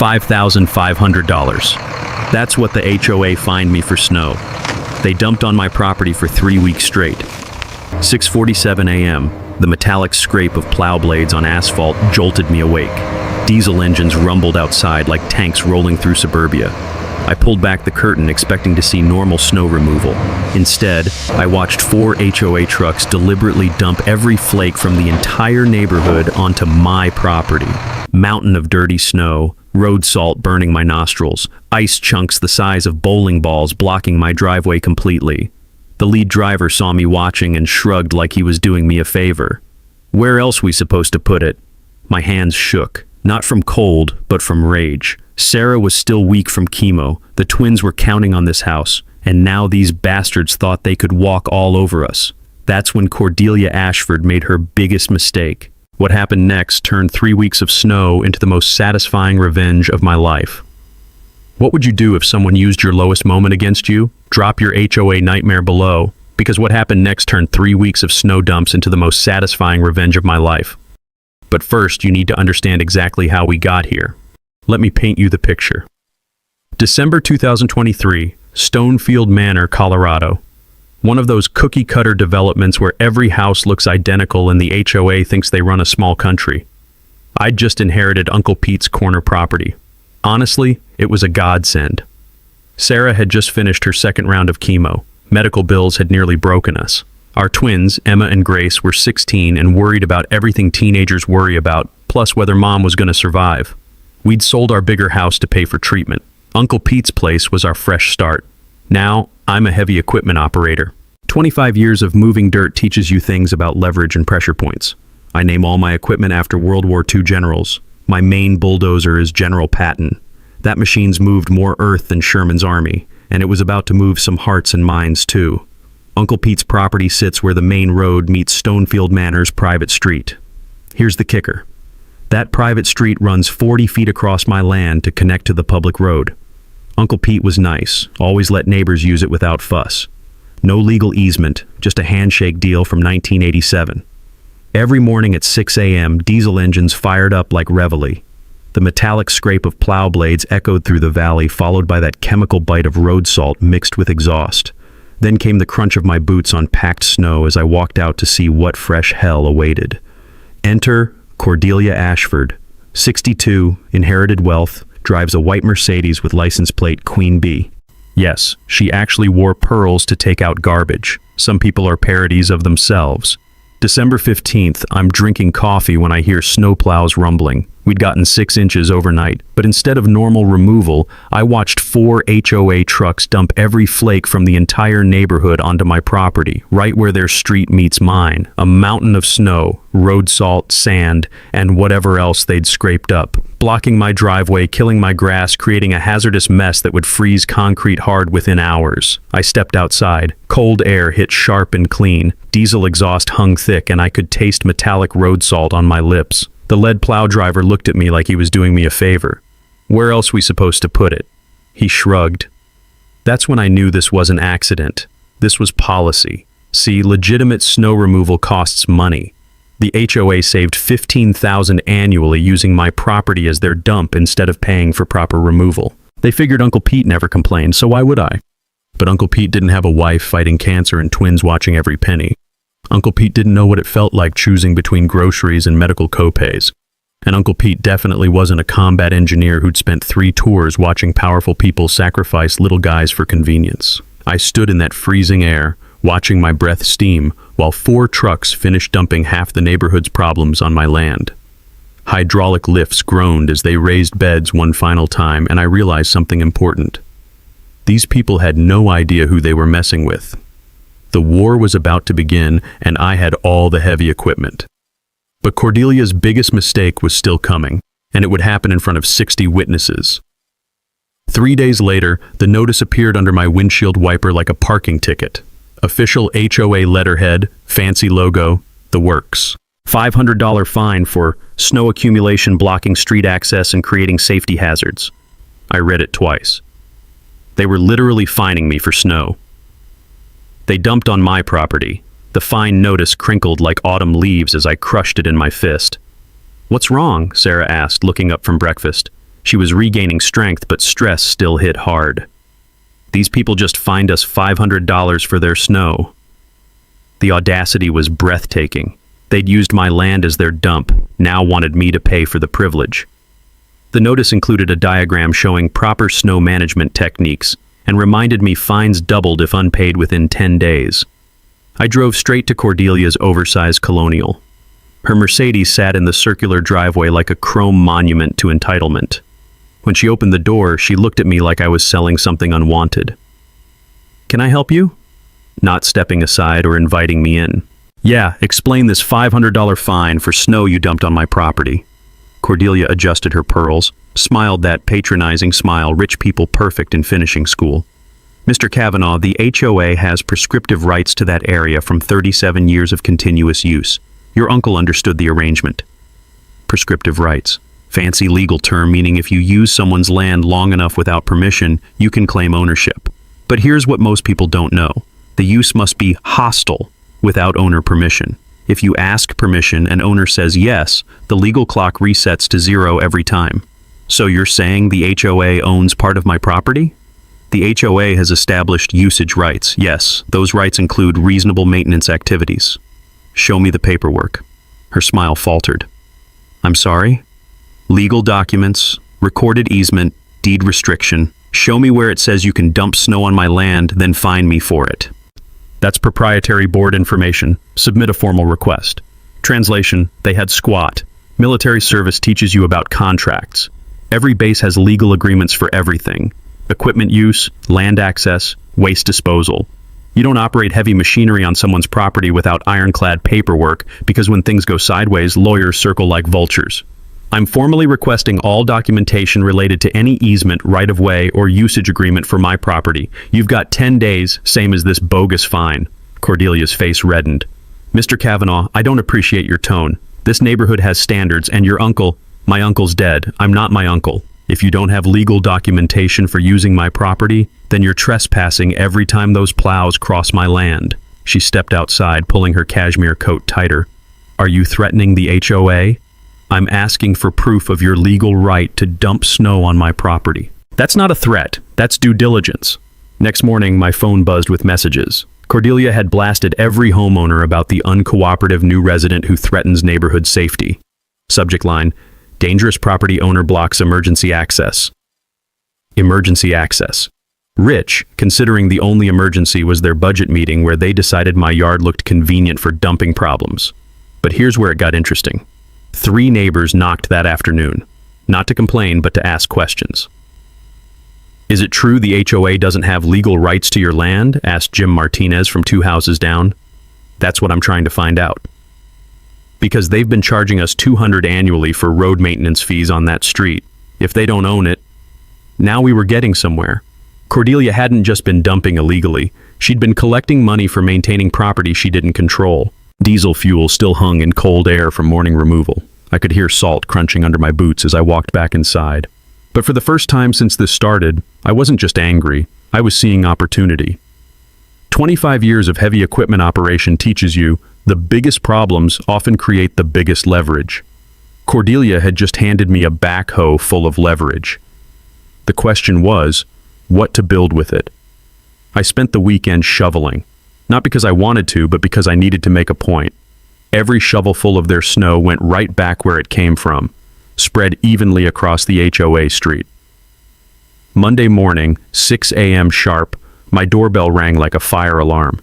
$5,500. That's what the HOA fined me for snow. They dumped on my property for 3 weeks straight. 6:47 a.m., the metallic scrape of plow blades on asphalt jolted me awake. Diesel engines rumbled outside like tanks rolling through suburbia. I pulled back the curtain expecting to see normal snow removal. Instead, I watched 4 HOA trucks deliberately dump every flake from the entire neighborhood onto my property. Mountain of dirty snow, road salt burning my nostrils, ice chunks the size of bowling balls blocking my driveway completely. The lead driver saw me watching and shrugged like he was doing me a favor. Where else we supposed to put it? My hands shook, not from cold, but from rage. Sarah was still weak from chemo. The twins were counting on this house, and now these bastards thought they could walk all over us. That's when Cordelia Ashford made her biggest mistake. What happened next turned 3 weeks of snow into the most satisfying revenge of my life. What would you do if someone used your lowest moment against you? Drop your HOA nightmare below, because what happened next turned 3 weeks of snow dumps into the most satisfying revenge of my life. But first, you need to understand exactly how we got here. Let me paint you the picture. December 2023, Stonefield Manor, Colorado. One of those cookie-cutter developments where every house looks identical and the HOA thinks they run a small country. I'd just inherited Uncle Pete's corner property. Honestly, it was a godsend. Sarah had just finished her second round of chemo. Medical bills had nearly broken us. Our twins, Emma and Grace, were 16 and worried about everything teenagers worry about, plus whether mom was going to survive. We'd sold our bigger house to pay for treatment. Uncle Pete's place was our fresh start. Now, I'm a heavy equipment operator. 25 years of moving dirt teaches you things about leverage and pressure points. I name all my equipment after World War II generals. My main bulldozer is General Patton. That machine's moved more earth than Sherman's army, and it was about to move some hearts and minds too. Uncle Pete's property sits where the main road meets Stonefield Manor's private street. Here's the kicker. That private street runs 40 feet across my land to connect to the public road. Uncle Pete was nice, always let neighbors use it without fuss. No legal easement, just a handshake deal from 1987. Every morning at 6 a.m., diesel engines fired up like reveille. The metallic scrape of plow blades echoed through the valley, followed by that chemical bite of road salt mixed with exhaust. Then came the crunch of my boots on packed snow as I walked out to see what fresh hell awaited. Enter Cordelia Ashford, 62, inherited wealth, drives a white Mercedes with license plate Queen Bee. Yes, she actually wore pearls to take out garbage. Some people are parodies of themselves. December 15th, I'm drinking coffee when I hear snowplows rumbling. We'd gotten 6 inches overnight, but instead of normal removal, I watched 4 HOA trucks dump every flake from the entire neighborhood onto my property, right where their street meets mine. A mountain of snow, road salt, sand, and whatever else they'd scraped up, blocking my driveway, killing my grass, creating a hazardous mess that would freeze concrete hard within hours. I stepped outside. Cold air hit sharp and clean. Diesel exhaust hung thick, and I could taste metallic road salt on my lips. The lead plow driver looked at me like he was doing me a favor. Where else we supposed to put it? He shrugged. That's when I knew this was an accident. This was policy. See, legitimate snow removal costs money. The HOA saved $15,000 annually using my property as their dump instead of paying for proper removal. They figured Uncle Pete never complained, so why would I? But Uncle Pete didn't have a wife fighting cancer and twins watching every penny. Uncle Pete didn't know what it felt like choosing between groceries and medical copays. And Uncle Pete definitely wasn't a combat engineer who'd spent 3 tours watching powerful people sacrifice little guys for convenience. I stood in that freezing air, watching my breath steam, while 4 trucks finished dumping half the neighborhood's problems on my land. Hydraulic lifts groaned as they raised beds one final time, and I realized something important. These people had no idea who they were messing with. The war was about to begin, and I had all the heavy equipment. But Cordelia's biggest mistake was still coming, and it would happen in front of 60 witnesses. 3 days later, the notice appeared under my windshield wiper like a parking ticket. Official HOA letterhead, fancy logo, the works. $500 fine for snow accumulation blocking street access and creating safety hazards. I read it twice. They were literally fining me for snow. They dumped on my property. The fine notice crinkled like autumn leaves as I crushed it in my fist. "What's wrong?" Sarah asked, looking up from breakfast. She was regaining strength, but stress still hit hard. These people just fined us $500 for their snow. The audacity was breathtaking. They'd used my land as their dump, now wanted me to pay for the privilege. The notice included a diagram showing proper snow management techniques and reminded me fines doubled if unpaid within 10 days. I drove straight to Cordelia's oversized Colonial. Her Mercedes sat in the circular driveway like a chrome monument to entitlement. When she opened the door, she looked at me like I was selling something unwanted. "Can I help you?" Not stepping aside or inviting me in. "Yeah, explain this $500 fine for snow you dumped on my property." Cordelia adjusted her pearls, smiled that patronizing smile rich people perfect in finishing school. "Mr. Kavanaugh, the HOA has prescriptive rights to that area from 37 years of continuous use. Your uncle understood the arrangement." Prescriptive rights. Fancy legal term meaning if you use someone's land long enough without permission, you can claim ownership. But here's what most people don't know. The use must be hostile without owner permission. If you ask permission and owner says yes, the legal clock resets to 0 every time. So you're saying the HOA owns part of my property? The HOA has established usage rights. Yes, those rights include reasonable maintenance activities. Show me the paperwork. Her smile faltered. I'm sorry? Legal documents, recorded easement, deed restriction. Show me where it says you can dump snow on my land, then fine me for it. That's proprietary board information. Submit a formal request. Translation, they had squat. Military service teaches you about contracts. Every base has legal agreements for everything. Equipment use, land access, waste disposal. You don't operate heavy machinery on someone's property without ironclad paperwork because when things go sideways, lawyers circle like vultures. I'm formally requesting all documentation related to any easement, right-of-way, or usage agreement for my property. You've got 10 days, same as this bogus fine. Cordelia's face reddened. Mr. Kavanaugh, I don't appreciate your tone. This neighborhood has standards, and your uncle, my uncle's dead. I'm not my uncle. If you don't have legal documentation for using my property, then you're trespassing every time those plows cross my land. She stepped outside, pulling her cashmere coat tighter. Are you threatening the HOA? I'm asking for proof of your legal right to dump snow on my property. That's not a threat. That's due diligence. Next morning, my phone buzzed with messages. Cordelia had blasted every homeowner about the uncooperative new resident who threatens neighborhood safety. Subject line, dangerous property owner blocks emergency access. Emergency access. Rich, considering the only emergency was their budget meeting where they decided my yard looked convenient for dumping problems. But here's where it got interesting. 3 neighbors knocked that afternoon, not to complain, but to ask questions. Is it true the HOA doesn't have legal rights to your land? Asked Jim Martinez from 2 houses down. That's what I'm trying to find out. Because they've been charging us $200 annually for road maintenance fees on that street. If they don't own it, now we were getting somewhere. Cordelia hadn't just been dumping illegally. She'd been collecting money for maintaining property she didn't control. Diesel fuel still hung in cold air from morning removal. I could hear salt crunching under my boots as I walked back inside. But for the first time since this started, I wasn't just angry, I was seeing opportunity. 25 years of heavy equipment operation teaches you the biggest problems often create the biggest leverage. Cordelia had just handed me a backhoe full of leverage. The question was, what to build with it. I spent the weekend shoveling. Not because I wanted to, but because I needed to make a point. Every shovelful of their snow went right back where it came from, spread evenly across the HOA street. Monday morning, 6 a.m. sharp, my doorbell rang like a fire alarm.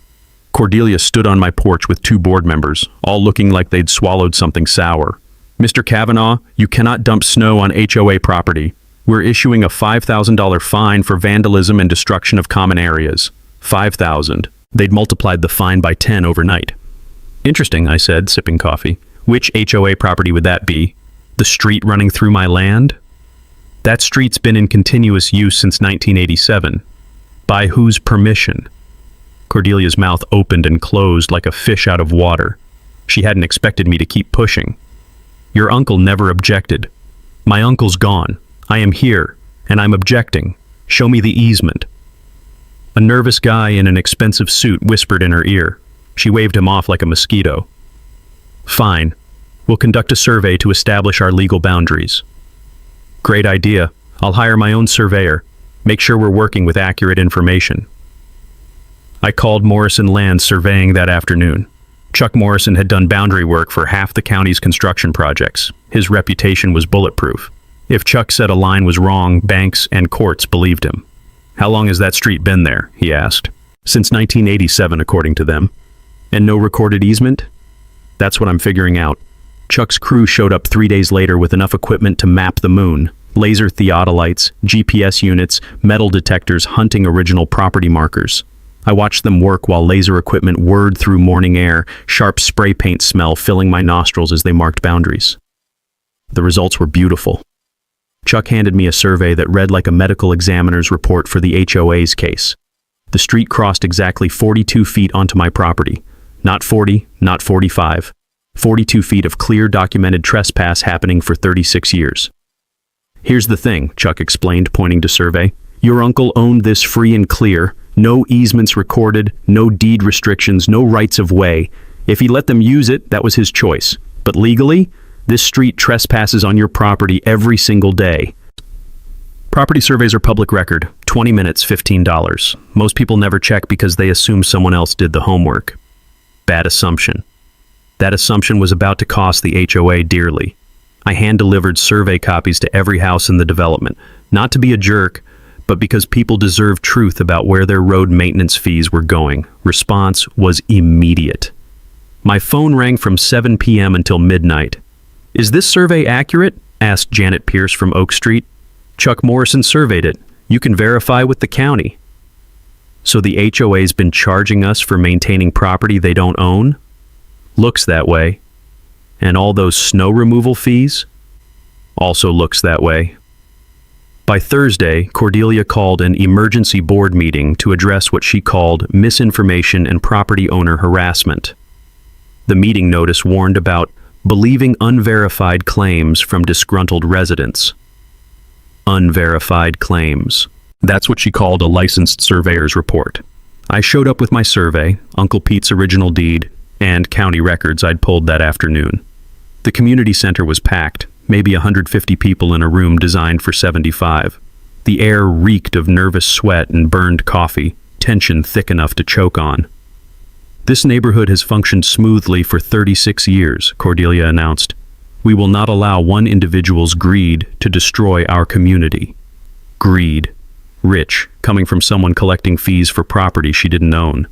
Cordelia stood on my porch with 2 board members, all looking like they'd swallowed something sour. Mr. Kavanaugh, you cannot dump snow on HOA property. We're issuing a $5,000 fine for vandalism and destruction of common areas. $5,000. They'd multiplied the fine by 10 overnight. Interesting, I said, sipping coffee. Which HOA property would that be? The street running through my land? That street's been in continuous use since 1987. By whose permission? Cordelia's mouth opened and closed like a fish out of water. She hadn't expected me to keep pushing. Your uncle never objected. My uncle's gone. I am here, and I'm objecting. Show me the easement. A nervous guy in an expensive suit whispered in her ear. She waved him off like a mosquito. Fine. We'll conduct a survey to establish our legal boundaries. Great idea. I'll hire my own surveyor. Make sure we're working with accurate information. I called Morrison Land Surveying that afternoon. Chuck Morrison had done boundary work for half the county's construction projects. His reputation was bulletproof. If Chuck said a line was wrong, banks and courts believed him. How long has that street been there? He asked. Since 1987, according to them. And no recorded easement? That's what I'm figuring out. Chuck's crew showed up 3 days later with enough equipment to map the moon. Laser theodolites, GPS units, metal detectors hunting original property markers. I watched them work while laser equipment whirred through morning air, sharp spray paint smell filling my nostrils as they marked boundaries. The results were beautiful. Chuck handed me a survey that read like a medical examiner's report for the HOA's case. The street crossed exactly 42 feet onto my property. Not 40, not 45. 42 feet of clear documented trespass happening for 36 years. Here's the thing, Chuck explained, pointing to survey. Your uncle owned this free and clear. No easements recorded, no deed restrictions, no rights of way. If he let them use it, that was his choice. But legally, this street trespasses on your property every single day. Property surveys are public record. 20 minutes, $15. Most people never check because they assume someone else did the homework. Bad assumption. That assumption was about to cost the HOA dearly. I hand-delivered survey copies to every house in the development, not to be a jerk, but because people deserve truth about where their road maintenance fees were going. Response was immediate. My phone rang from 7 p.m. until midnight. "Is this survey accurate?" asked Janet Pierce from Oak Street. "Chuck Morrison surveyed it. You can verify with the county." So the HOA's been charging us for maintaining property they don't own? Looks that way. And all those snow removal fees? Also looks that way. By Thursday, Cordelia called an emergency board meeting to address what she called misinformation and property owner harassment. The meeting notice warned about believing unverified claims from disgruntled residents. Unverified claims. That's what she called a licensed surveyor's report. I showed up with my survey, Uncle Pete's original deed, and county records I'd pulled that afternoon. The community center was packed, maybe 150 people in a room designed for 75. The air reeked of nervous sweat and burned coffee, tension thick enough to choke on. "This neighborhood has functioned smoothly for 36 years, Cordelia announced. "We will not allow one individual's greed to destroy our community." Greed. Rich, coming from someone collecting fees for property she didn't own.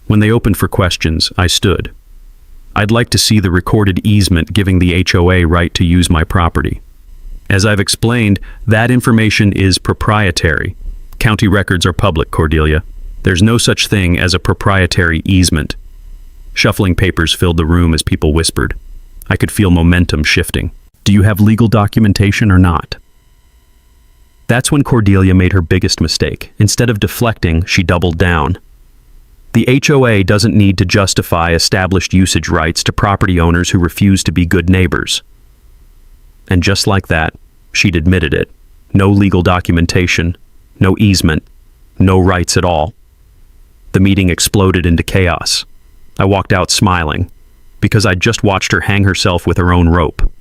When they opened for questions, I stood. "I'd like to see the recorded easement giving the HOA right to use my property. As I've explained, that information is proprietary. County records are public, Cordelia. There's no such thing as a proprietary easement." Shuffling papers filled the room as people whispered. I could feel momentum shifting. "Do you have legal documentation or not?" That's when Cordelia made her biggest mistake. Instead of deflecting, she doubled down. The HOA doesn't need to justify established usage rights to property owners who refuse to be good neighbors. And just like that, she'd admitted it. No legal documentation, no easement, no rights at all. The meeting exploded into chaos. I walked out smiling, because I'd just watched her hang herself with her own rope.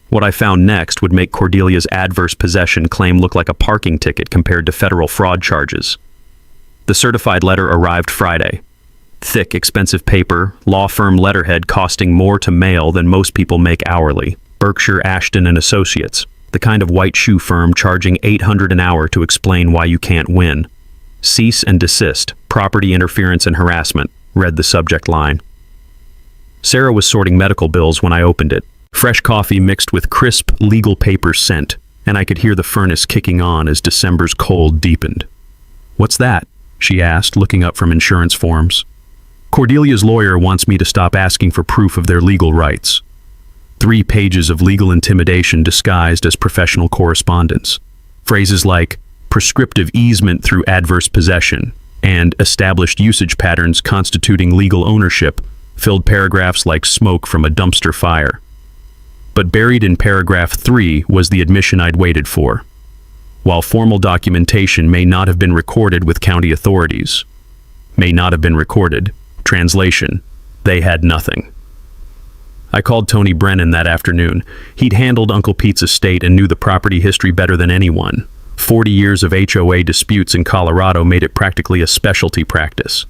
What I found next would make Cordelia's adverse possession claim look like a parking ticket compared to federal fraud charges. The certified letter arrived Friday. Thick, expensive paper, law firm letterhead costing more to mail than most people make hourly. Berkshire, Ashton and Associates, the kind of white shoe firm charging $800 an hour to explain why you can't win. "Cease and desist, property interference and harassment," read the subject line. Sarah was sorting medical bills when I opened it. Fresh coffee mixed with crisp, legal paper scent, and I could hear the furnace kicking on as December's cold deepened. "What's that?" she asked, looking up from insurance forms. "Cordelia's lawyer wants me to stop asking for proof of their legal rights." 3 pages of legal intimidation disguised as professional correspondence. Phrases like prescriptive easement through adverse possession and established usage patterns constituting legal ownership filled paragraphs like smoke from a dumpster fire. But buried in paragraph 3 was the admission I'd waited for. While formal documentation may not have been recorded with county authorities, may not have been recorded, translation, they had nothing. I called Tony Brennan that afternoon. He'd handled Uncle Pete's estate and knew the property history better than anyone. 40 years of HOA disputes in Colorado made it practically a specialty practice.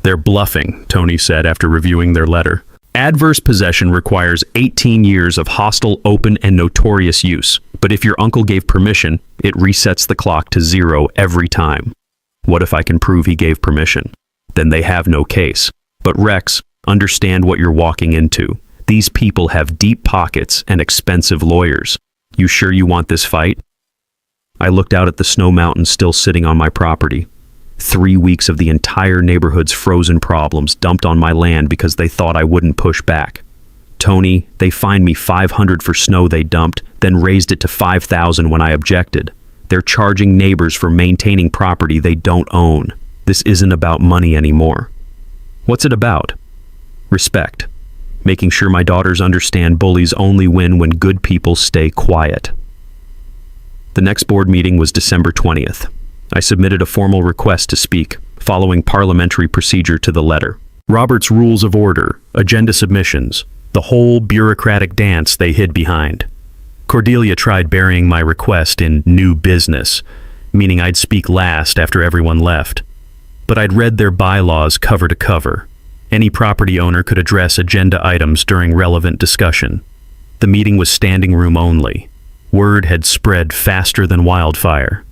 "They're bluffing," Tony said after reviewing their letter. "Adverse possession requires 18 years of hostile, open, and notorious use. But if your uncle gave permission, it resets the clock to 0 every time." What if I can prove he gave permission? Then they have no case. But Rex, understand what you're walking into. These people have deep pockets and expensive lawyers. You sure you want this fight? I looked out at the snow mountains still sitting on my property. 3 weeks of the entire neighborhood's frozen problems dumped on my land because they thought I wouldn't push back. "Tony, they fined me $500 for snow they dumped, then raised it to $5,000 when I objected. They're charging neighbors for maintaining property they don't own. This isn't about money anymore." What's it about? Respect. Making sure my daughters understand bullies only win when good people stay quiet. The next board meeting was December 20th. I submitted a formal request to speak, following parliamentary procedure to the letter. Robert's Rules of Order, agenda submissions, the whole bureaucratic dance they hid behind. Cordelia tried burying my request in new business, meaning I'd speak last after everyone left. But I'd read their bylaws cover to cover. Any property owner could address agenda items during relevant discussion. The meeting was standing room only. Word had spread faster than wildfire.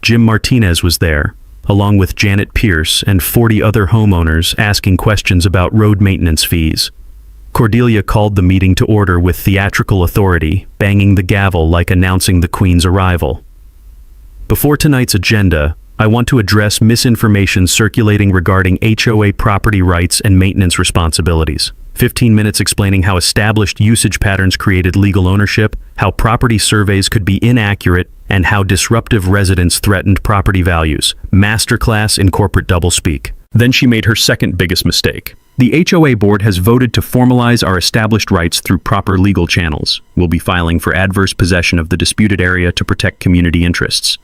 Jim Martinez was there, along with Janet Pierce and 40 other homeowners asking questions about road maintenance fees. Cordelia called the meeting to order with theatrical authority, banging the gavel like announcing the Queen's arrival. Before tonight's agenda, I want to address misinformation circulating regarding HOA property rights and maintenance responsibilities. 15 minutes explaining how established usage patterns created legal ownership, how property surveys could be inaccurate, and how disruptive residents threatened property values. Masterclass in corporate doublespeak. Then she made her second biggest mistake. The HOA board has voted to formalize our established rights through proper legal channels. We'll be filing for adverse possession of the disputed area to protect community interests.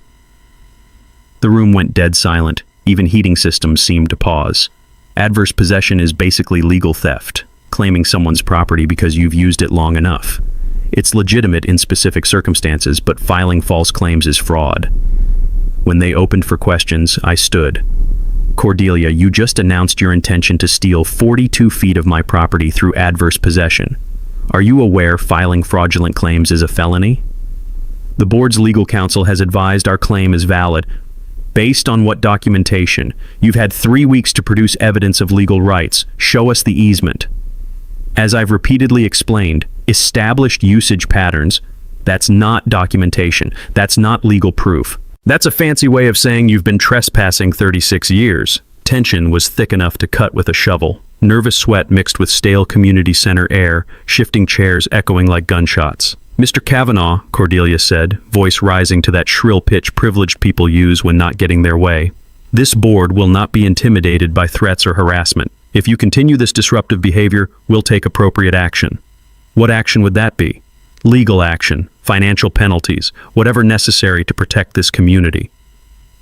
The room went dead silent. Even heating systems seemed to pause. Adverse possession is basically legal theft, claiming someone's property because you've used it long enough. It's legitimate in specific circumstances, but filing false claims is fraud. When they opened for questions, I stood. "Cordelia, you just announced your intention to steal 42 feet of my property through adverse possession. Are you aware filing fraudulent claims is a felony?" The board's legal counsel has advised our claim is valid. Based on what documentation? You've had 3 weeks to produce evidence of legal rights. Show us the easement. As I've repeatedly explained, established usage patterns, that's not documentation. That's not legal proof. That's a fancy way of saying you've been trespassing 36 years. Tension was thick enough to cut with a shovel. Nervous sweat mixed with stale community center air, shifting chairs echoing like gunshots. "Mr. Kavanaugh," Cordelia said, voice rising to that shrill pitch privileged people use when not getting their way, "this board will not be intimidated by threats or harassment. If you continue this disruptive behavior, we'll take appropriate action." What action would that be? Legal action, financial penalties, whatever necessary to protect this community.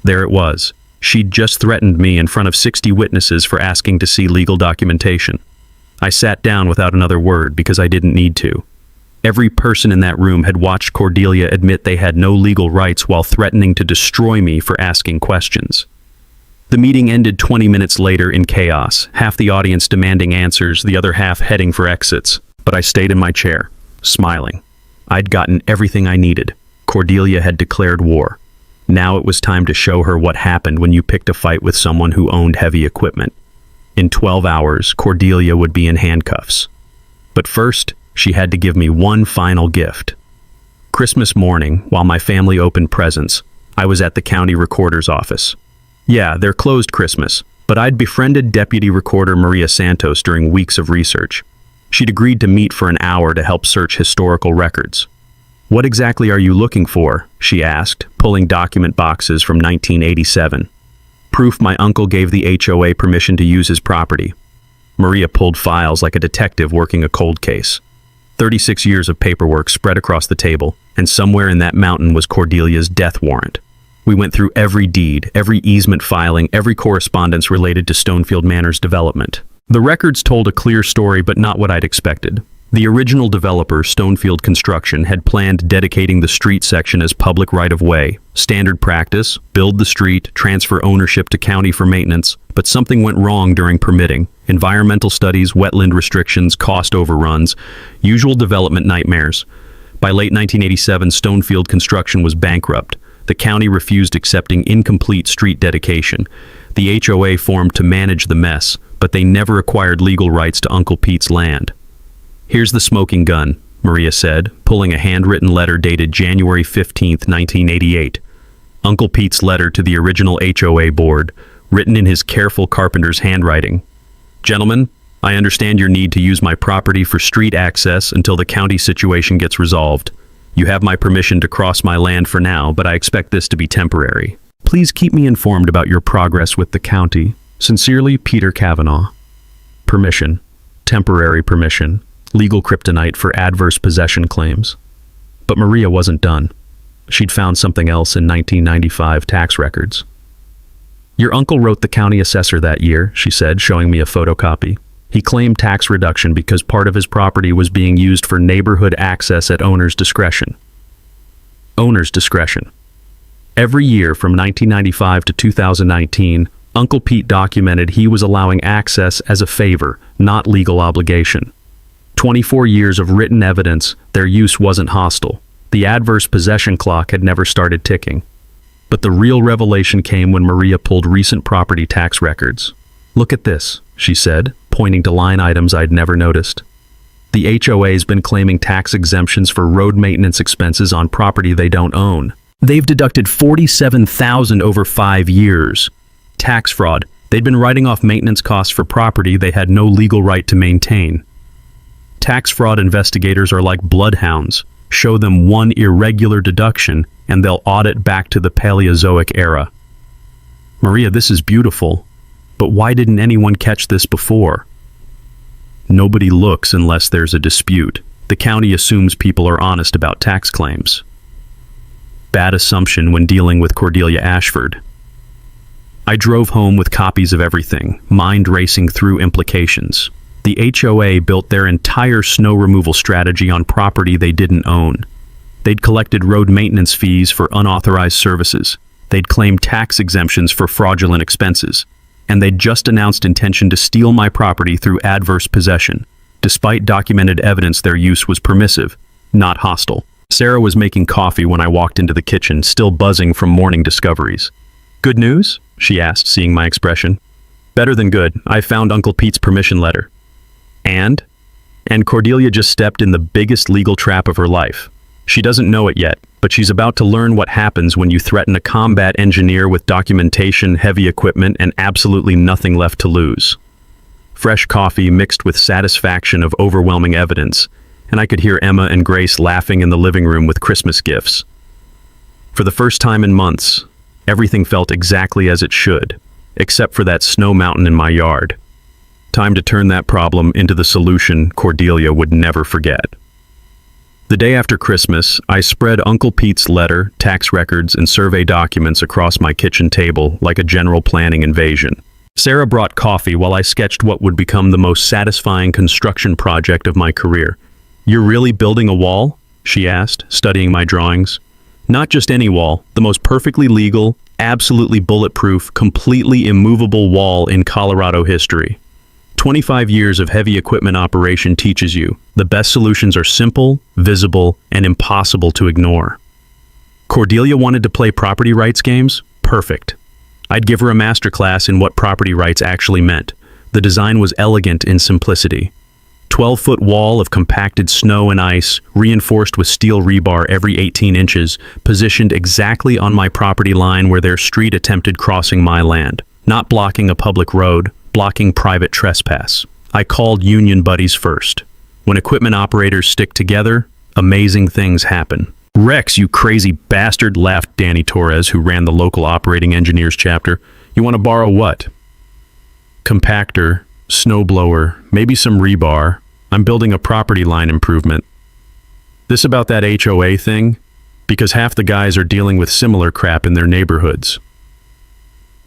There it was. She'd just threatened me in front of 60 witnesses for asking to see legal documentation. I sat down without another word because I didn't need to. Every person in that room had watched Cordelia admit they had no legal rights while threatening to destroy me for asking questions. The meeting ended 20 minutes later in chaos, half the audience demanding answers, the other half heading for exits. But I stayed in my chair, smiling. I'd gotten everything I needed. Cordelia had declared war. Now it was time to show her what happened when you picked a fight with someone who owned heavy equipment. In 12 hours, Cordelia would be in handcuffs. But first, she had to give me one final gift. Christmas morning, while my family opened presents, I was at the county recorder's office. Yeah, they're closed Christmas, but I'd befriended Deputy Recorder Maria Santos during weeks of research. She'd agreed to meet for an hour to help search historical records. "What exactly are you looking for?" she asked, pulling document boxes from 1987. "Proof my uncle gave the HOA permission to use his property." Maria pulled files like a detective working a cold case. 36 years of paperwork spread across the table, and somewhere in that mountain was Cordelia's death warrant. We went through every deed, every easement filing, every correspondence related to Stonefield Manor's development. The records told a clear story, but not what I'd expected. The original developer, Stonefield Construction, had planned dedicating the street section as public right-of-way. Standard practice, build the street, transfer ownership to county for maintenance, but something went wrong during permitting. Environmental studies, wetland restrictions, cost overruns, usual development nightmares. By late 1987, Stonefield Construction was bankrupt. The county refused accepting incomplete street dedication. The HOA formed to manage the mess, but they never acquired legal rights to Uncle Pete's land. "Here's the smoking gun," Maria said, pulling a handwritten letter dated January 15, 1988. Uncle Pete's letter to the original HOA board, written in his careful carpenter's handwriting. "Gentlemen, I understand your need to use my property for street access until the county situation gets resolved. You have my permission to cross my land for now, but I expect this to be temporary. Please keep me informed about your progress with the county. Sincerely, Peter Kavanaugh." Permission. Temporary permission. Legal kryptonite for adverse possession claims. But Maria wasn't done. She'd found something else in 1995 tax records. "Your uncle wrote the county assessor that year," she said, showing me a photocopy. "He claimed tax reduction because part of his property was being used for neighborhood access at owner's discretion." Owner's discretion. Every year from 1995 to 2019, Uncle Pete documented he was allowing access as a favor, not legal obligation. 24 years of written evidence their use wasn't hostile. The adverse possession clock had never started ticking. But the real revelation came when Maria pulled recent property tax records. "Look at this," she said, pointing to line items I'd never noticed. The HOA's been claiming tax exemptions for road maintenance expenses on property they don't own. They've deducted $47,000 over 5 years. Tax fraud. They'd been writing off maintenance costs for property they had no legal right to maintain. Tax fraud investigators are like bloodhounds. Show them one irregular deduction, and they'll audit back to the Paleozoic era. "Maria, this is beautiful. But why didn't anyone catch this before?" Nobody looks unless there's a dispute. The county assumes people are honest about tax claims. Bad assumption when dealing with Cordelia Ashford. I drove home with copies of everything, mind racing through implications. The HOA built their entire snow removal strategy on property they didn't own. They'd collected road maintenance fees for unauthorized services. They'd claimed tax exemptions for fraudulent expenses. And they'd just announced intention to steal my property through adverse possession, despite documented evidence their use was permissive, not hostile. Sarah was making coffee when I walked into the kitchen, still buzzing from morning discoveries. "Good news?" she asked, seeing my expression. "Better than good. I found Uncle Pete's permission letter." And Cordelia just stepped in the biggest legal trap of her life. She doesn't know it yet, but she's about to learn what happens when you threaten a combat engineer with documentation, heavy equipment, and absolutely nothing left to lose. Fresh coffee mixed with satisfaction of overwhelming evidence, and I could hear Emma and Grace laughing in the living room with Christmas gifts. For the first time in months, everything felt exactly as it should, except for that snow mountain in my yard. Time to turn that problem into the solution Cordelia would never forget. The day after Christmas, I spread Uncle Pete's letter, tax records, and survey documents across my kitchen table like a general planning invasion. Sarah brought coffee while I sketched what would become the most satisfying construction project of my career. "You're really building a wall?" she asked, studying my drawings. "Not just any wall, the most perfectly legal, absolutely bulletproof, completely immovable wall in Colorado history. 25 years of heavy equipment operation teaches you the best solutions are simple, visible, and impossible to ignore." Cordelia wanted to play property rights games? Perfect. I'd give her a masterclass in what property rights actually meant. The design was elegant in simplicity. 12-foot wall of compacted snow and ice, reinforced with steel rebar every 18 inches, positioned exactly on my property line where their street attempted crossing my land. Not blocking a public road, blocking private trespass. I called union buddies first. When equipment operators stick together, amazing things happen. "Rex, you crazy bastard," laughed Danny Torres, who ran the local operating engineers chapter. "You want to borrow what?" "Compactor, snowblower, maybe some rebar. I'm building a property line improvement." "This about that HOA thing? Because half the guys are dealing with similar crap in their neighborhoods."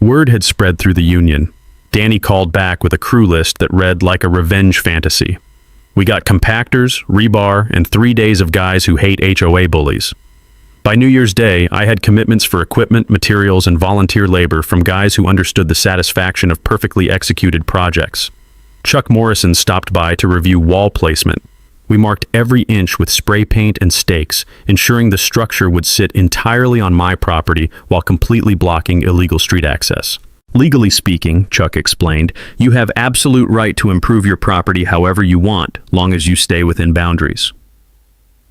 Word had spread through the union. Danny called back with a crew list that read like a revenge fantasy. We got compactors, rebar, and 3 days of guys who hate HOA bullies. By New Year's Day, I had commitments for equipment, materials, and volunteer labor from guys who understood the satisfaction of perfectly executed projects. Chuck Morrison stopped by to review wall placement. We marked every inch with spray paint and stakes, ensuring the structure would sit entirely on my property while completely blocking illegal street access. Legally speaking, Chuck explained, you have absolute right to improve your property however you want, long as you stay within boundaries.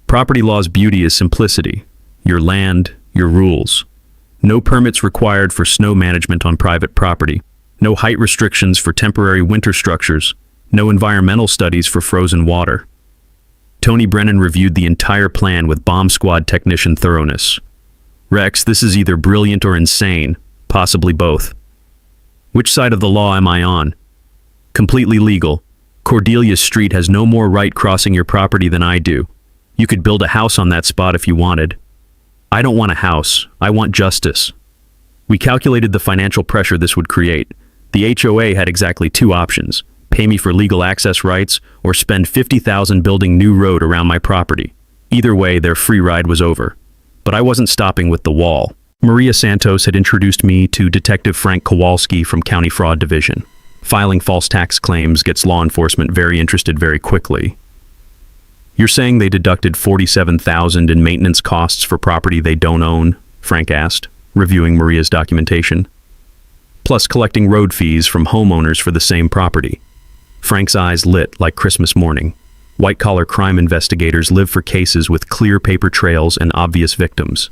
Property law's beauty is simplicity. Your land, your rules. No permits required for snow management on private property. No height restrictions for temporary winter structures. No environmental studies for frozen water. Tony Brennan reviewed the entire plan with bomb squad technician thoroughness. Rex, this is either brilliant or insane, possibly both. Which side of the law am I on? Completely legal. Cordelia Street has no more right crossing your property than I do. You could build a house on that spot if you wanted. I don't want a house. I want justice. We calculated the financial pressure this would create. The HOA had exactly 2 options. Pay me for legal access rights or spend $50,000 building new road around my property. Either way, their free ride was over. But I wasn't stopping with the wall. Maria Santos had introduced me to Detective Frank Kowalski from County Fraud Division. Filing false tax claims gets law enforcement very interested very quickly. You're saying they deducted $47,000 in maintenance costs for property they don't own? Frank asked, reviewing Maria's documentation. Plus collecting road fees from homeowners for the same property. Frank's eyes lit like Christmas morning. White-collar crime investigators live for cases with clear paper trails and obvious victims.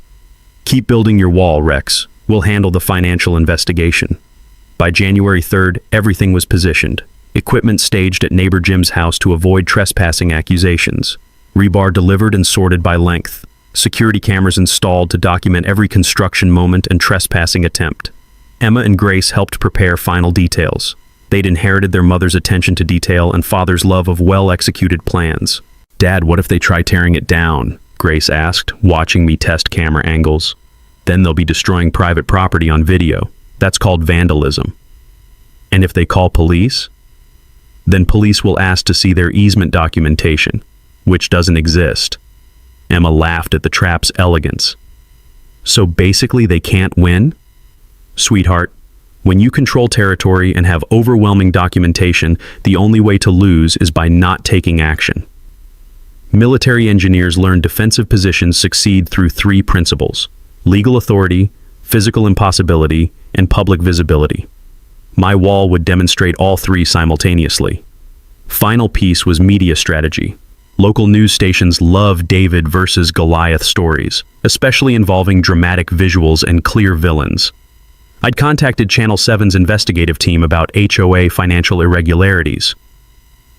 Keep building your wall, Rex. We'll handle the financial investigation. By January 3rd, everything was positioned. Equipment staged at neighbor Jim's house to avoid trespassing accusations. Rebar delivered and sorted by length. Security cameras installed to document every construction moment and trespassing attempt. Emma and Grace helped prepare final details. They'd inherited their mother's attention to detail and father's love of well-executed plans. Dad, what if they try tearing it down? Grace asked, watching me test camera angles. Then they'll be destroying private property on video. That's called vandalism. And if they call police? Then police will ask to see their easement documentation, which doesn't exist. Emma laughed at the trap's elegance. So basically they can't win? Sweetheart, when you control territory and have overwhelming documentation, the only way to lose is by not taking action. Military engineers learn defensive positions succeed through 3 principles: legal authority, physical impossibility, and public visibility. My wall would demonstrate all 3 simultaneously. Final piece was media strategy. Local news stations love David versus Goliath stories, especially involving dramatic visuals and clear villains. I'd contacted Channel 7's investigative team about HOA financial irregularities.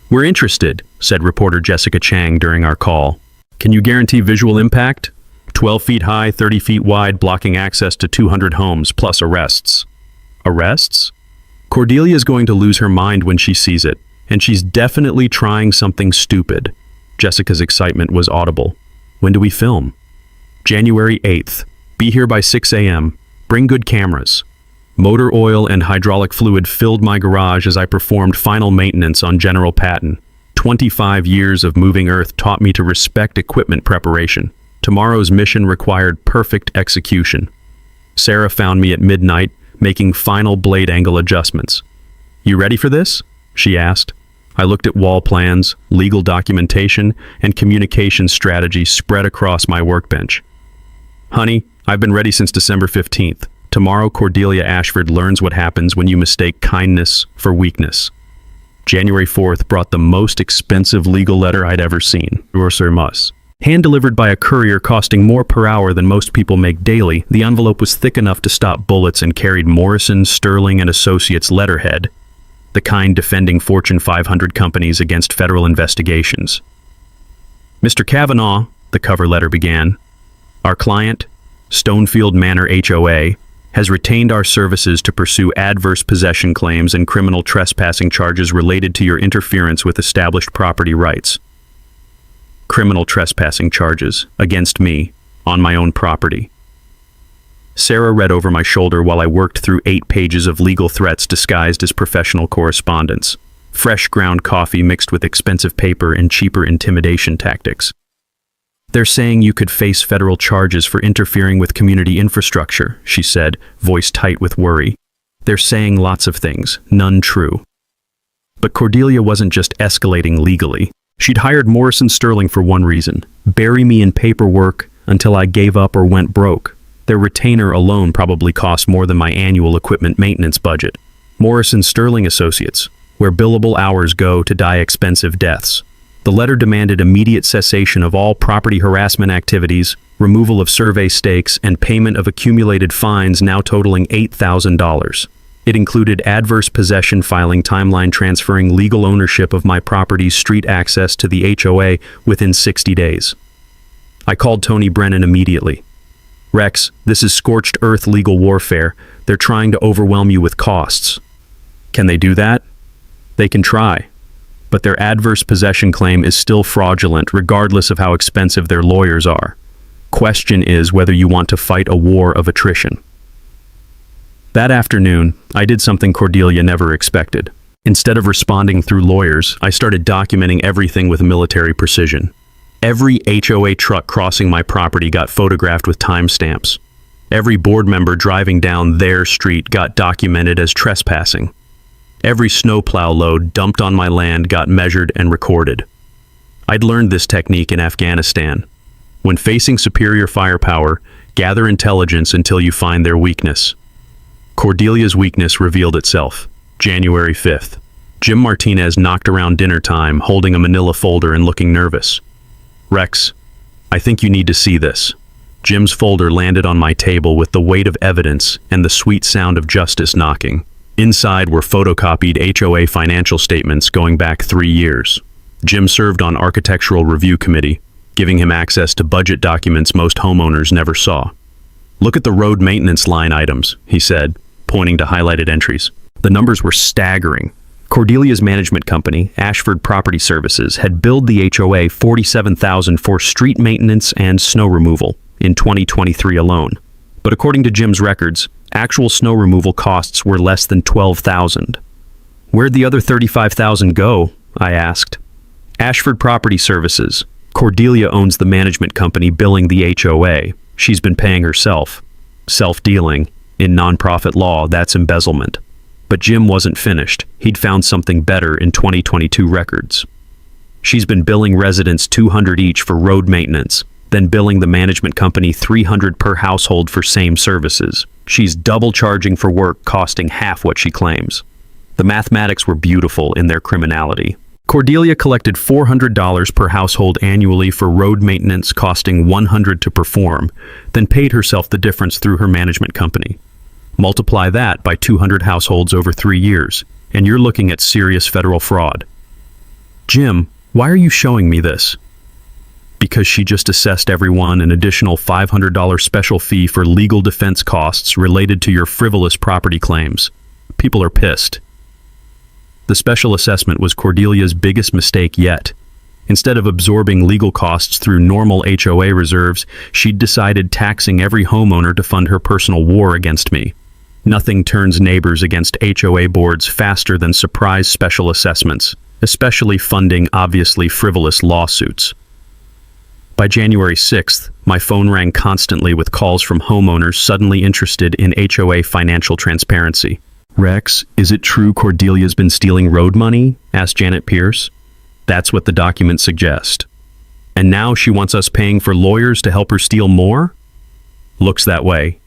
We're interested, said reporter Jessica Chang during our call. Can you guarantee visual impact? 12 feet high, 30 feet wide, blocking access to 200 homes, plus arrests. Arrests? Cordelia's going to lose her mind when she sees it, and she's definitely trying something stupid. Jessica's excitement was audible. When do we film? January 8th. Be here by 6 a.m. Bring good cameras. Motor oil and hydraulic fluid filled my garage as I performed final maintenance on General Patton. 25 years of moving earth taught me to respect equipment preparation. Tomorrow's mission required perfect execution. Sarah found me at midnight, making final blade angle adjustments. You ready for this? She asked. I looked at wall plans, legal documentation, and communication strategy spread across my workbench. Honey, I've been ready since December 15th. Tomorrow, Cordelia Ashford learns what happens when you mistake kindness for weakness. January 4th brought the most expensive legal letter I'd ever seen. Hand-delivered by a courier costing more per hour than most people make daily, the envelope was thick enough to stop bullets and carried Morrison, Sterling, and Associates letterhead, the kind defending Fortune 500 companies against federal investigations. Mr. Kavanaugh, the cover letter began, our client, Stonefield Manor HOA, has retained our services to pursue adverse possession claims and criminal trespassing charges related to your interference with established property rights. Criminal trespassing charges against me on my own property. Sarah read over my shoulder while I worked through 8 pages of legal threats disguised as professional correspondence. Fresh ground coffee mixed with expensive paper and cheaper intimidation tactics. "They're saying you could face federal charges for interfering with community infrastructure," she said, voice tight with worry. "They're saying lots of things, none true." But Cordelia wasn't just escalating legally. She'd hired Morrison Sterling for one reason: bury me in paperwork until I gave up or went broke. Their retainer alone probably cost more than my annual equipment maintenance budget. Morrison Sterling Associates, where billable hours go to die expensive deaths. The letter demanded immediate cessation of all property harassment activities, removal of survey stakes, and payment of accumulated fines now totaling $8,000. It included adverse possession filing timeline transferring legal ownership of my property's street access to the HOA within 60 days. I called Tony Brennan immediately. "Rex, this is scorched earth legal warfare. They're trying to overwhelm you with costs." "Can they do that?" "They can try. But their adverse possession claim is still fraudulent regardless of how expensive their lawyers are. Question is whether you want to fight a war of attrition." That afternoon, I did something Cordelia never expected. Instead of responding through lawyers, I started documenting everything with military precision. Every HOA truck crossing my property got photographed with timestamps. Every board member driving down their street got documented as trespassing. Every snowplow load dumped on my land got measured and recorded. I'd learned this technique in Afghanistan. When facing superior firepower, gather intelligence until you find their weakness. Cordelia's weakness revealed itself. January 5th. Jim Martinez knocked around dinner time, holding a manila folder and looking nervous. "Rex, I think you need to see this." Jim's folder landed on my table with the weight of evidence and the sweet sound of justice knocking. Inside were photocopied HOA financial statements going back 3 years. Jim served on Architectural Review Committee, giving him access to budget documents most homeowners never saw. "Look at the road maintenance line items," he said, pointing to highlighted entries. The numbers were staggering. Cordelia's management company, Ashford Property Services, had billed the HOA $47,000 for street maintenance and snow removal in 2023 alone. But according to Jim's records, actual snow removal costs were less than $12,000. "Where'd the other $35,000 go?" I asked. "Ashford Property Services. Cordelia owns the management company billing the HOA. She's been paying herself. Self-dealing. In nonprofit law, that's embezzlement." But Jim wasn't finished. He'd found something better in 2022 records. "She's been billing residents $200 each for road maintenance, then billing the management company $300 per household for same services. She's double charging for work costing half what she claims." The mathematics were beautiful in their criminality. Cordelia collected $400 per household annually for road maintenance costing $100 to perform, then paid herself the difference through her management company. Multiply that by 200 households over 3 years, and you're looking at serious federal fraud. "Jim, why are you showing me this?" "Because she just assessed everyone an additional $500 special fee for legal defense costs related to your frivolous property claims. People are pissed." The special assessment was Cordelia's biggest mistake yet. Instead of absorbing legal costs through normal HOA reserves, she'd decided taxing every homeowner to fund her personal war against me. Nothing turns neighbors against HOA boards faster than surprise special assessments, especially funding obviously frivolous lawsuits. By January 6th, my phone rang constantly with calls from homeowners suddenly interested in HOA financial transparency. "Rex, is it true Cordelia's been stealing road money?" asked Janet Pierce. "That's what the documents suggest." "And now she wants us paying for lawyers to help her steal more?" "Looks that way."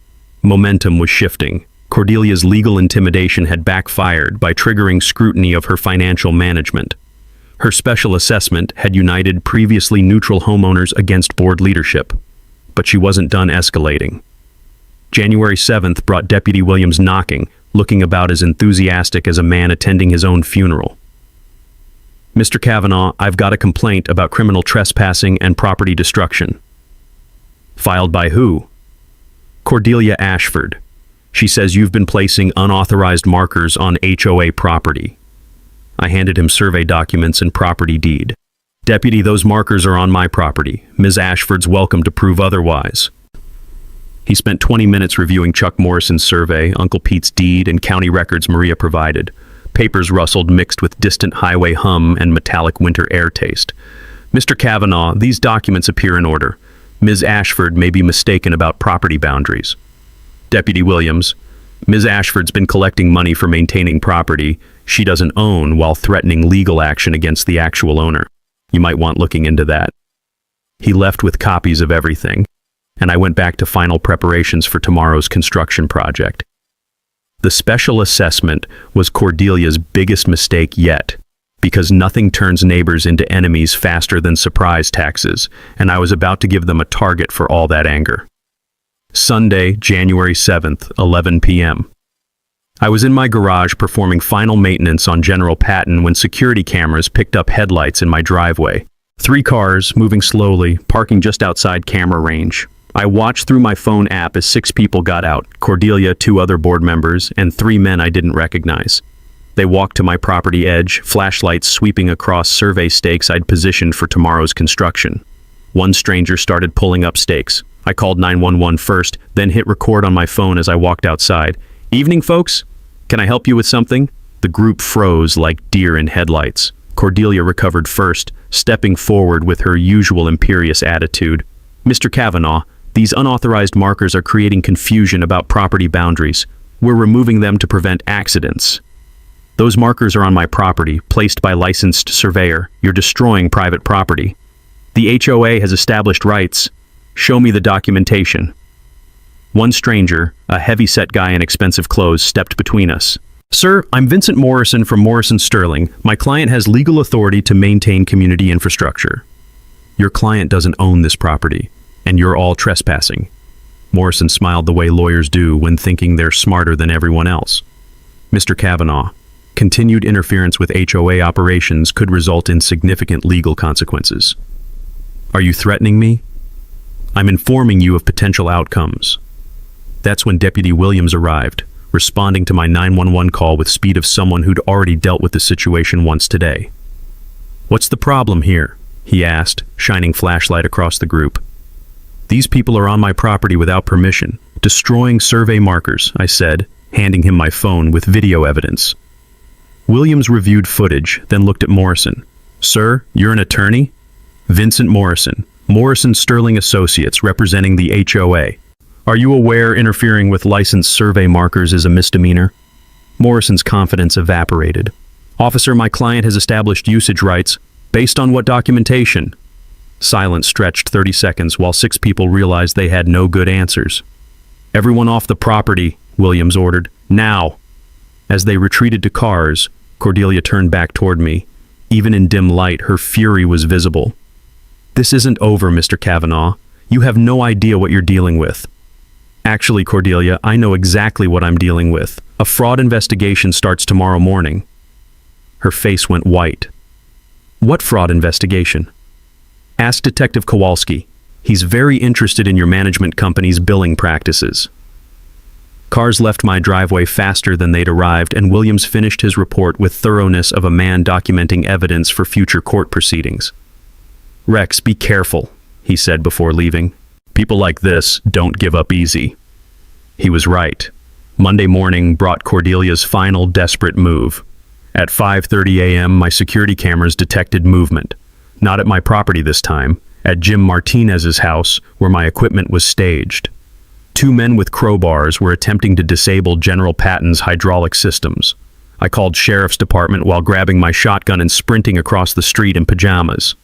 Momentum was shifting. Cordelia's legal intimidation had backfired by triggering scrutiny of her financial management. Her special assessment had united previously neutral homeowners against board leadership. But she wasn't done escalating. January 7th brought Deputy Williams knocking, looking about as enthusiastic as a man attending his own funeral. "Mr. Kavanaugh, I've got a complaint about criminal trespassing and property destruction." "Filed by who?" "Cordelia Ashford. She says you've been placing unauthorized markers on HOA property." I handed him survey documents and property deed. "Deputy, those markers are on my property. Ms. Ashford's welcome to prove otherwise." He spent 20 minutes reviewing Chuck Morrison's survey, Uncle Pete's deed, and county records Maria provided. Papers rustled, mixed with distant highway hum and metallic winter air taste. Mr. Kavanaugh, these documents appear in order. Ms. Ashford may be mistaken about property boundaries. Deputy Williams, Ms. Ashford's been collecting money for maintaining property she doesn't own while threatening legal action against the actual owner. You might want looking into that. He left with copies of everything, and I went back to final preparations for tomorrow's construction project. The special assessment was Cordelia's biggest mistake yet, because nothing turns neighbors into enemies faster than surprise taxes, and I was about to give them a target for all that anger. Sunday, January 7th, 11 p.m. I was in my garage performing final maintenance on General Patton when security cameras picked up headlights in my driveway. 3 cars, moving slowly, parking just outside camera range. I watched through my phone app as 6 people got out, Cordelia, 2 other board members, and 3 men I didn't recognize. They walked to my property edge, flashlights sweeping across survey stakes I'd positioned for tomorrow's construction. One stranger started pulling up stakes. I called 911 first, then hit record on my phone as I walked outside. "Evening, folks. Can I help you with something?" The group froze like deer in headlights. Cordelia recovered first, stepping forward with her usual imperious attitude. "Mr. Kavanaugh, these unauthorized markers are creating confusion about property boundaries. We're removing them to prevent accidents. Those markers are on my property, placed by licensed surveyor. You're destroying private property. The HOA has established rights. Show me the documentation." One stranger, a heavy-set guy in expensive clothes, stepped between us. "Sir, I'm Vincent Morrison from Morrison Sterling. My client has legal authority to maintain community infrastructure." "Your client doesn't own this property, and you're all trespassing." Morrison smiled the way lawyers do when thinking they're smarter than everyone else. "Mr. Kavanaugh, continued interference with HOA operations could result in significant legal consequences." "Are you threatening me?" "I'm informing you of potential outcomes." That's when Deputy Williams arrived, responding to my 911 call with speed of someone who'd already dealt with the situation once today. "What's the problem here?" he asked, shining flashlight across the group. "These people are on my property without permission, destroying survey markers," I said, handing him my phone with video evidence. Williams reviewed footage, then looked at Morrison. "Sir, you're an attorney?" "Vincent Morrison, Morrison Sterling Associates, representing the HOA. Are you aware interfering with licensed survey markers is a misdemeanor?" Morrison's confidence evaporated. "Officer, my client has established usage rights. Based on what documentation?" Silence stretched 30 seconds while 6 people realized they had no good answers. "Everyone off the property," Williams ordered. "Now!" As they retreated to cars, Cordelia turned back toward me. Even in dim light, her fury was visible. "This isn't over, Mr. Kavanaugh. You have no idea what you're dealing with." "Actually, Cordelia, I know exactly what I'm dealing with. A fraud investigation starts tomorrow morning." Her face went white. "What fraud investigation?" "Ask Detective Kowalski. He's very interested in your management company's billing practices." Cars left my driveway faster than they'd arrived, and Williams finished his report with thoroughness of a man documenting evidence for future court proceedings. "Rex, be careful," he said before leaving. "People like this don't give up easy." He was right. Monday morning brought Cordelia's final desperate move. At 5:30 a.m., my security cameras detected movement. Not at my property this time, at Jim Martinez's house, where my equipment was staged. 2 men with crowbars were attempting to disable General Patton's hydraulic systems. I called Sheriff's Department while grabbing my shotgun and sprinting across the street in pajamas.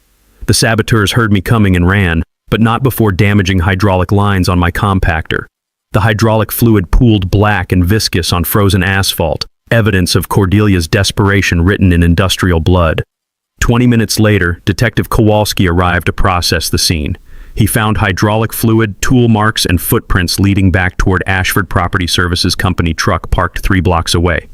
The saboteurs heard me coming and ran, but not before damaging hydraulic lines on my compactor. The hydraulic fluid pooled black and viscous on frozen asphalt, evidence of Cordelia's desperation written in industrial blood. 20 minutes later, Detective Kowalski arrived to process the scene. He found hydraulic fluid, tool marks, and footprints leading back toward Ashford Property Services Company truck parked 3 blocks away.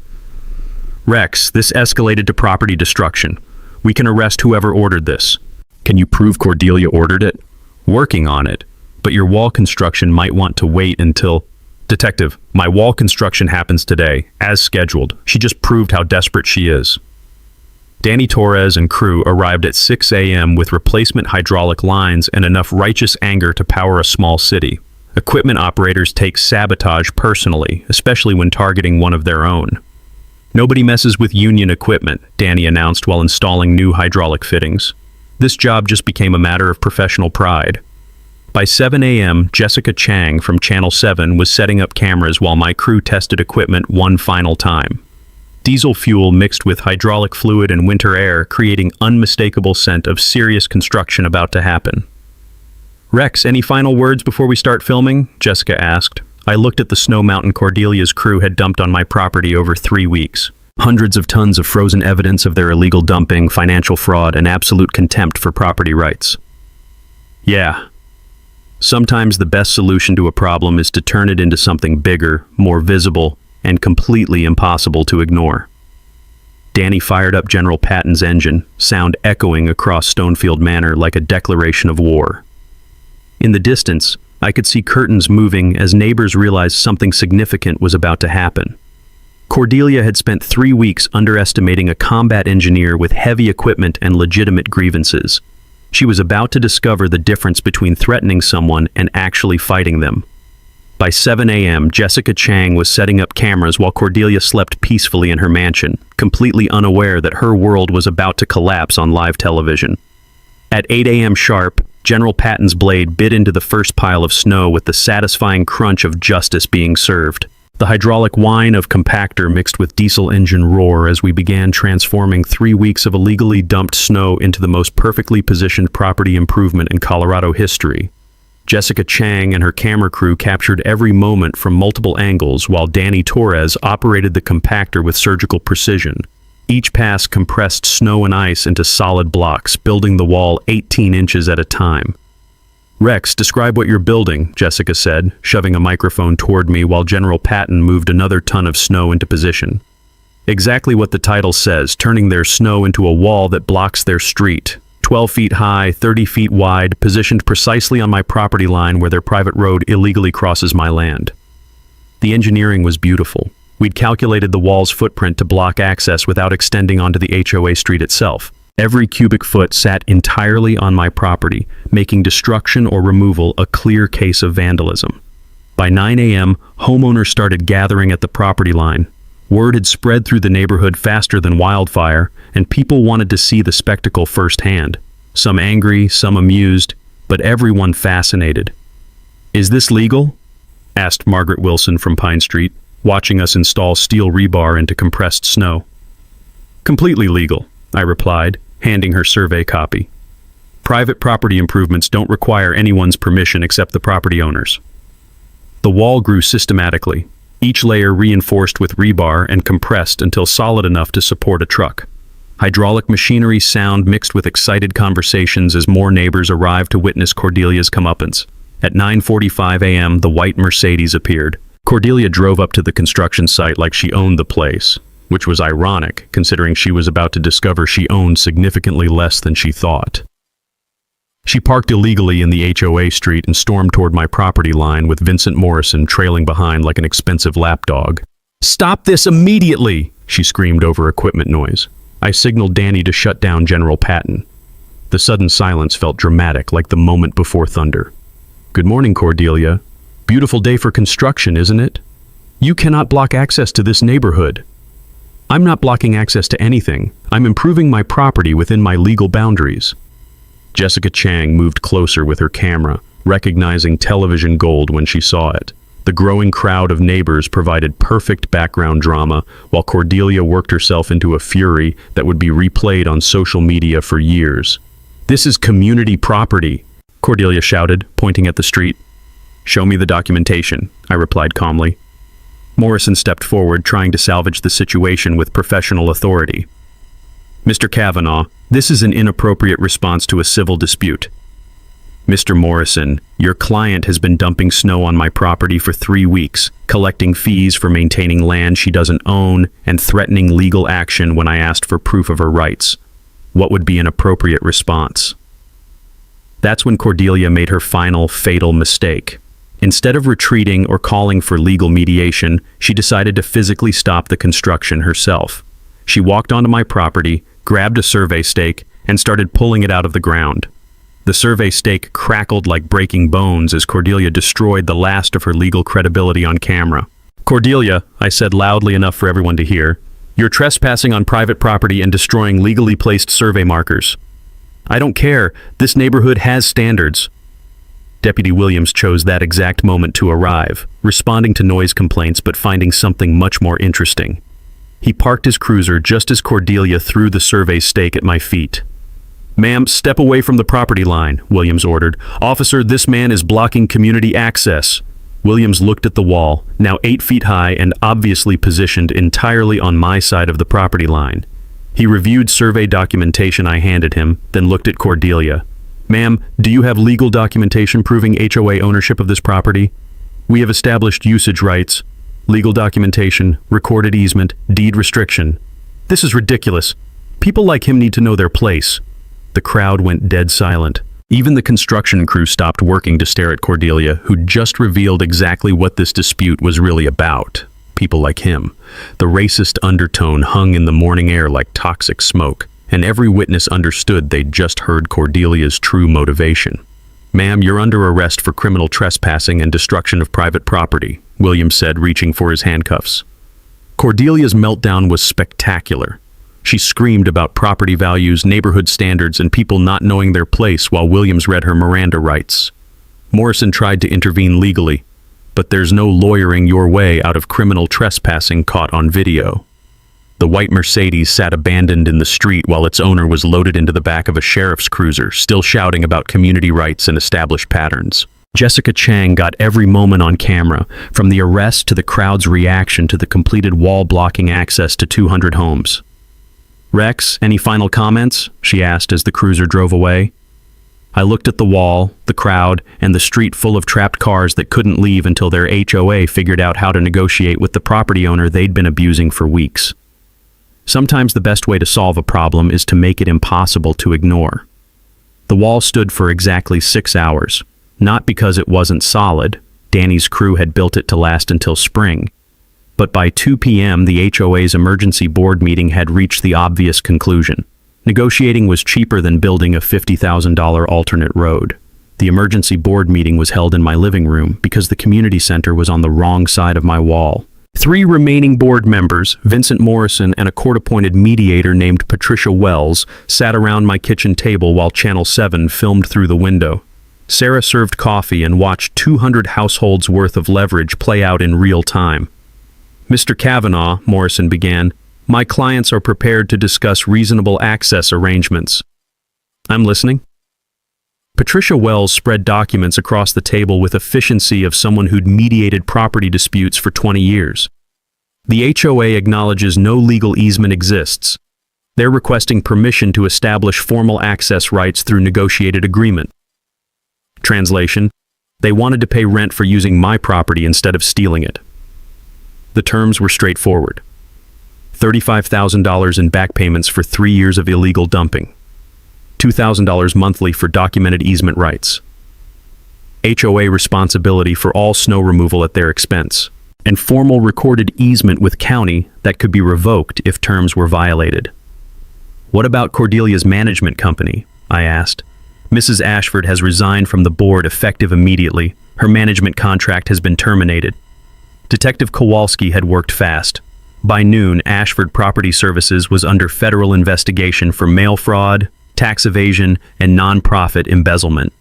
"Rex, this escalated to property destruction. We can arrest whoever ordered this." "Can you prove Cordelia ordered it?" "Working on it, but your wall construction might want to wait until—" "Detective, my wall construction happens today, as scheduled. She just proved how desperate she is." Danny Torres and crew arrived at 6 a.m. with replacement hydraulic lines and enough righteous anger to power a small city. Equipment operators take sabotage personally, especially when targeting one of their own. Nobody messes with union equipment, Danny announced while installing new hydraulic fittings. This job just became a matter of professional pride. By 7 a.m., Jessica Chang from Channel 7 was setting up cameras while my crew tested equipment one final time. Diesel fuel mixed with hydraulic fluid and winter air, creating unmistakable scent of serious construction about to happen. "Rex, any final words before we start filming?" Jessica asked. I looked at the snow mountain Cordelia's crew had dumped on my property over 3 weeks. Hundreds of tons of frozen evidence of their illegal dumping, financial fraud, and absolute contempt for property rights. Yeah. Sometimes the best solution to a problem is to turn it into something bigger, more visible, and completely impossible to ignore. Danny fired up General Patton's engine, sound echoing across Stonefield Manor like a declaration of war. In the distance, I could see curtains moving as neighbors realized something significant was about to happen. Cordelia had spent 3 weeks underestimating a combat engineer with heavy equipment and legitimate grievances. She was about to discover the difference between threatening someone and actually fighting them. By 7 a.m., Jessica Chang was setting up cameras while Cordelia slept peacefully in her mansion, completely unaware that her world was about to collapse on live television. At 8 a.m. sharp, General Patton's blade bit into the first pile of snow with the satisfying crunch of justice being served. The hydraulic whine of compactor mixed with diesel engine roar as we began transforming 3 weeks of illegally dumped snow into the most perfectly positioned property improvement in Colorado history. Jessica Chang and her camera crew captured every moment from multiple angles while Danny Torres operated the compactor with surgical precision. Each pass compressed snow and ice into solid blocks, building the wall 18 inches at a time. "Rex, describe what you're building," Jessica said, shoving a microphone toward me while General Patton moved another ton of snow into position. "Exactly what the title says, turning their snow into a wall that blocks their street. 12 feet high, 30 feet wide, positioned precisely on my property line where their private road illegally crosses my land." The engineering was beautiful. We'd calculated the wall's footprint to block access without extending onto the HOA street itself. Every cubic foot sat entirely on my property, making destruction or removal a clear case of vandalism. By 9 a.m., homeowners started gathering at the property line. Word had spread through the neighborhood faster than wildfire, and people wanted to see the spectacle firsthand. Some angry, some amused, but everyone fascinated. "Is this legal?" asked Margaret Wilson from Pine Street, watching us install steel rebar into compressed snow. "Completely legal," I replied, handing her survey copy. "Private property improvements don't require anyone's permission except the property owners." The wall grew systematically, each layer reinforced with rebar and compressed until solid enough to support a truck. Hydraulic machinery sound mixed with excited conversations as more neighbors arrived to witness Cordelia's comeuppance. At 9:45 a.m., the white Mercedes appeared. Cordelia drove up to the construction site like she owned the place, which was ironic, considering she was about to discover she owned significantly less than she thought. She parked illegally in the HOA street and stormed toward my property line with Vincent Morrison trailing behind like an expensive lapdog. "Stop this immediately!" she screamed over equipment noise. I signaled Danny to shut down General Patton. The sudden silence felt dramatic, like the moment before thunder. "Good morning, Cordelia. Beautiful day for construction, isn't it? You cannot block access to this neighborhood." "I'm not blocking access to anything. I'm improving my property within my legal boundaries." Jessica Chang moved closer with her camera, recognizing television gold when she saw it. The growing crowd of neighbors provided perfect background drama, while Cordelia worked herself into a fury that would be replayed on social media for years. "This is community property," Cordelia shouted, pointing at the street. "Show me the documentation," I replied calmly. Morrison stepped forward, trying to salvage the situation with professional authority. "Mr. Kavanaugh, this is an inappropriate response to a civil dispute." "Mr. Morrison, your client has been dumping snow on my property for 3 weeks, collecting fees for maintaining land she doesn't own, and threatening legal action when I asked for proof of her rights. What would be an appropriate response?" That's when Cordelia made her final, fatal mistake. Instead of retreating or calling for legal mediation, she decided to physically stop the construction herself. She walked onto my property, grabbed a survey stake, and started pulling it out of the ground. The survey stake crackled like breaking bones as Cordelia destroyed the last of her legal credibility on camera. "Cordelia," I said loudly enough for everyone to hear, "you're trespassing on private property and destroying legally placed survey markers." "I don't care. This neighborhood has standards." Deputy Williams chose that exact moment to arrive, responding to noise complaints but finding something much more interesting. He parked his cruiser just as Cordelia threw the survey stake at my feet. "Ma'am, step away from the property line," Williams ordered. "Officer, this man is blocking community access." Williams looked at the wall, now 8 feet high and obviously positioned entirely on my side of the property line. He reviewed survey documentation I handed him, then looked at Cordelia. "Ma'am, do you have legal documentation proving HOA ownership of this property?" "We have established usage rights, legal documentation, recorded easement, deed restriction." "This is ridiculous. People like him need to know their place." The crowd went dead silent. Even the construction crew stopped working to stare at Cordelia, who just revealed exactly what this dispute was really about. People like him. The racist undertone hung in the morning air like toxic smoke, and every witness understood they'd just heard Cordelia's true motivation. "Ma'am, you're under arrest for criminal trespassing and destruction of private property," Williams said, reaching for his handcuffs. Cordelia's meltdown was spectacular. She screamed about property values, neighborhood standards, and people not knowing their place while Williams read her Miranda rights. Morrison tried to intervene legally, but there's no lawyering your way out of criminal trespassing caught on video. The white Mercedes sat abandoned in the street while its owner was loaded into the back of a sheriff's cruiser, still shouting about community rights and established patterns. Jessica Chang got every moment on camera, from the arrest to the crowd's reaction to the completed wall blocking access to 200 homes. "Rex, any final comments?" she asked as the cruiser drove away. I looked at the wall, the crowd, and the street full of trapped cars that couldn't leave until their HOA figured out how to negotiate with the property owner they'd been abusing for weeks. Sometimes the best way to solve a problem is to make it impossible to ignore. The wall stood for exactly 6 hours, not because it wasn't solid. Danny's crew had built it to last until spring. But by 2 p.m., the HOA's emergency board meeting had reached the obvious conclusion. Negotiating was cheaper than building a $50,000 alternate road. The emergency board meeting was held in my living room because the community center was on the wrong side of my wall. 3 remaining board members, Vincent Morrison and a court-appointed mediator named Patricia Wells, sat around my kitchen table while Channel 7 filmed through the window. Sarah served coffee and watched 200 households' worth of leverage play out in real time. "Mr. Kavanaugh," Morrison began, "my clients are prepared to discuss reasonable access arrangements." "I'm listening." Patricia Wells spread documents across the table with efficiency of someone who'd mediated property disputes for 20 years. "The HOA acknowledges no legal easement exists. They're requesting permission to establish formal access rights through negotiated agreement." Translation: they wanted to pay rent for using my property instead of stealing it. The terms were straightforward. $35,000 in back payments for 3 years of illegal dumping. $2,000 monthly for documented easement rights. HOA responsibility for all snow removal at their expense. And formal recorded easement with county that could be revoked if terms were violated. "What about Cordelia's management company?" I asked. "Mrs. Ashford has resigned from the board effective immediately. Her management contract has been terminated." Detective Kowalski had worked fast. By noon, Ashford Property Services was under federal investigation for mail fraud, tax evasion, and non-profit embezzlement.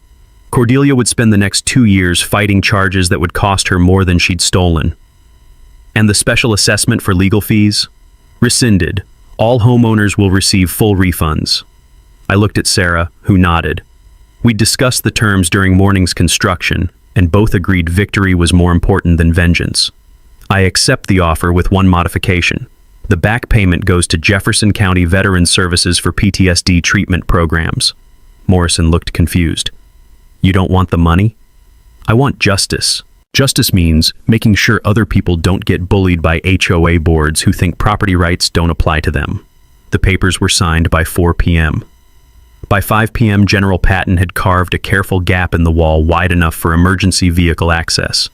Cordelia would spend the next 2 years fighting charges that would cost her more than she'd stolen. And the special assessment for legal fees? Rescinded. All homeowners will receive full refunds. I looked at Sarah, who nodded. We discussed the terms during morning's construction, and both agreed victory was more important than vengeance. I accept the offer with one modification. The back payment goes to Jefferson County Veterans Services for PTSD treatment programs. Morrison looked confused. "You don't want the money?" "I want justice." Justice means making sure other people don't get bullied by HOA boards who think property rights don't apply to them. The papers were signed by 4 p.m. By 5 p.m., General Patton had carved a careful gap in the wall wide enough for emergency vehicle access.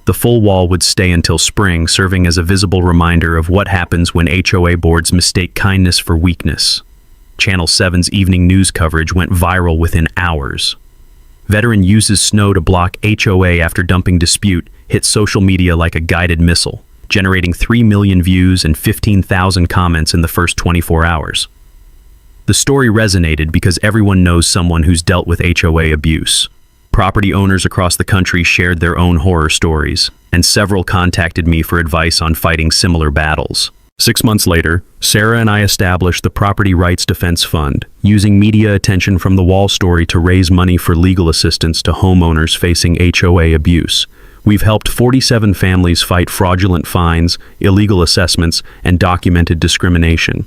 The full wall would stay until spring, serving as a visible reminder of what happens when HOA boards mistake kindness for weakness. Channel 7's evening news coverage went viral within hours. Veteran uses snow to block HOA after dumping dispute hit social media like a guided missile, generating 3 million views and 15,000 comments in the first 24 hours. The story resonated because everyone knows someone who's dealt with HOA abuse. Property owners across the country shared their own horror stories, and several contacted me for advice on fighting similar battles. 6 months later, Sarah and I established the Property Rights Defense Fund, using media attention from the Wall story to raise money for legal assistance to homeowners facing HOA abuse. We've helped 47 families fight fraudulent fines, illegal assessments, and documented discrimination.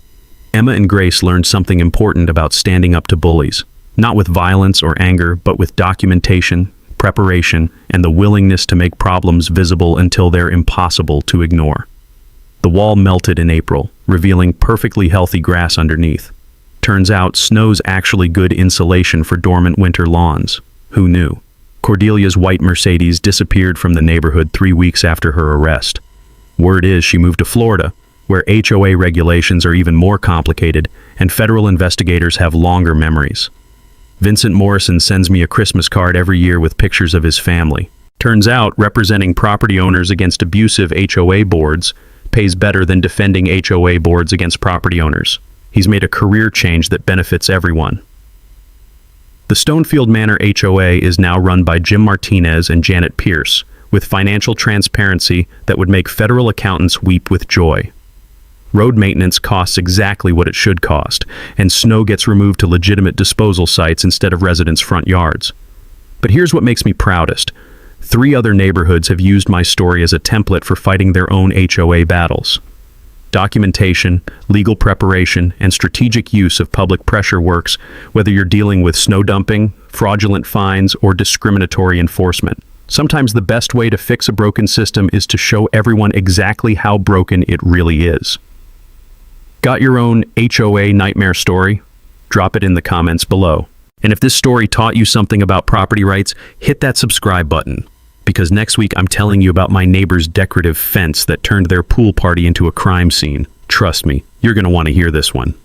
Emma and Grace learned something important about standing up to bullies, not with violence or anger, but with documentation, preparation, and the willingness to make problems visible until they're impossible to ignore. The wall melted in April, revealing perfectly healthy grass underneath. Turns out snow's actually good insulation for dormant winter lawns. Who knew? Cordelia's white Mercedes disappeared from the neighborhood 3 weeks after her arrest. Word is she moved to Florida, where HOA regulations are even more complicated and federal investigators have longer memories. Vincent Morrison sends me a Christmas card every year with pictures of his family. Turns out representing property owners against abusive HOA boards pays better than defending HOA boards against property owners. He's made a career change that benefits everyone. The Stonefield Manor HOA is now run by Jim Martinez and Janet Pierce, with financial transparency that would make federal accountants weep with joy. Road maintenance costs exactly what it should cost, and snow gets removed to legitimate disposal sites instead of residents' front yards. But here's what makes me proudest. 3 other neighborhoods have used my story as a template for fighting their own HOA battles. Documentation, legal preparation, and strategic use of public pressure works, whether you're dealing with snow dumping, fraudulent fines, or discriminatory enforcement. Sometimes the best way to fix a broken system is to show everyone exactly how broken it really is. Got your own HOA nightmare story? Drop it in the comments below. And if this story taught you something about property rights, hit that subscribe button. Because next week I'm telling you about my neighbor's decorative fence that turned their pool party into a crime scene. Trust me, you're going to want to hear this one.